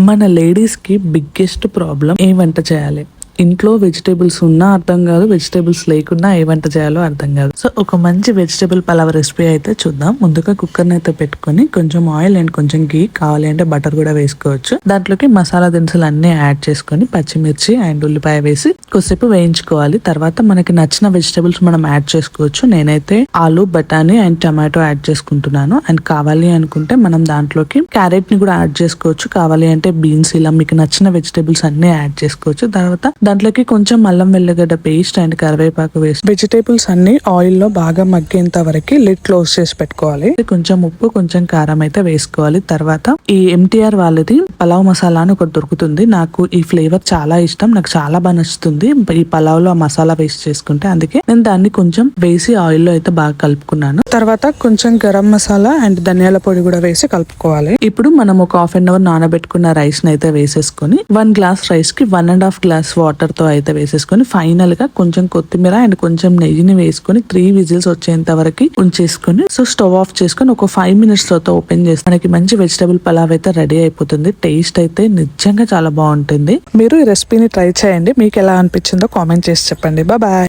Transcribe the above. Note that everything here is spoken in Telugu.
మన లేడీస్ కి బిగ్గెస్ట్ ప్రాబ్లం ఏ వంట చేయాలి. ఇంట్లో వెజిటేబుల్స్ ఉన్నా అర్థం కాదు, వెజిటేబుల్స్ లేకున్నా ఏ వంట చేయాలో అర్థం కాదు. సో ఒక మంచి వెజిటేబుల్ పలావ్ రెసిపీ అయితే చూద్దాం. ముందుగా కుక్కర్ అయితే పెట్టుకొని కొంచెం ఆయిల్ అండ్ కొంచెం గీ, కావాలి అంటే బటర్ కూడా వేసుకోవచ్చు. దాంట్లోకి మసాలా దినుసులు అన్ని యాడ్ చేసుకొని పచ్చిమిర్చి అండ్ ఉల్లిపాయ వేసి కొద్దిసేపు వేయించుకోవాలి. తర్వాత మనకి నచ్చిన వెజిటేబుల్స్ మనం యాడ్ చేసుకోవచ్చు. నేనైతే ఆలు, బఠానీ అండ్ టమాటో యాడ్ చేసుకుంటున్నాను. అండ్ కావాలి అనుకుంటే మనం దాంట్లోకి క్యారెట్ ని కూడా యాడ్ చేసుకోవచ్చు. కావాలి అంటే బీన్స్, ఇలా మీకు నచ్చిన వెజిటేబుల్స్ అన్ని యాడ్ చేసుకోవచ్చు. తర్వాత దాంట్లోకి కొంచెం అల్లం వెల్లిగడ్డ పేస్ట్ అండ్ కరివేపాకు వేసి వెజిటేబుల్స్ అన్ని ఆయిల్ లో బాగా మగ్గేంత వరకు లిడ్ క్లోజ్ చేసి పెట్టుకోవాలి. కొంచెం ఉప్పు, కొంచెం కారం అయితే వేసుకోవాలి. తర్వాత ఈ ఎంటీఆర్ వాళ్ళది పలావ్ మసాలా అని ఒకటి దొరుకుతుంది. నాకు ఈ ఫ్లేవర్ చాలా ఇష్టం, నాకు చాలా బాగా నచ్చుతుంది ఈ పలావ్ లో ఆ మసాలా వేస్ట్ చేసుకుంటే. అందుకే నేను దాన్ని కొంచెం వేసి ఆయిల్ లో అయితే బాగా కలుపుకున్నాను. తర్వాత కొంచెం గరం మసాలా అండ్ ధనియాల పొడి కూడా వేసి కలుపుకోవాలి. ఇప్పుడు మనం ఒక హాఫ్ అన్ అవర్ నానబెట్టుకున్న రైస్ ని అయితే వేసేసుకొని 1 గ్లాస్ రైస్ కి 1.5 గ్లాస్ వాటర్ తో అయితే వేసేసుకొని ఫైనల్ గా కొంచెం కొత్తిమీర అండ్ కొంచెం నెయ్యిని వేసుకొని 3 విజిల్స్ వచ్చేంత వరకు ఉంచేసుకొని సో స్టవ్ ఆఫ్ చేసుకొని ఒక 5 మినిట్స్ తర్వాత ఓపెన్ చేసి మనకి మంచి వెజిటబుల్ పలావ్ అయితే రెడీ అయిపోతుంది. టేస్ట్ అయితే నిజంగా చాలా బాగుంటుంది. మీరు ఈ రెసిపీని ట్రై చేయండి. మీకు ఎలా అనిపించిందో కామెంట్ చేసి చెప్పండి. బాయ్.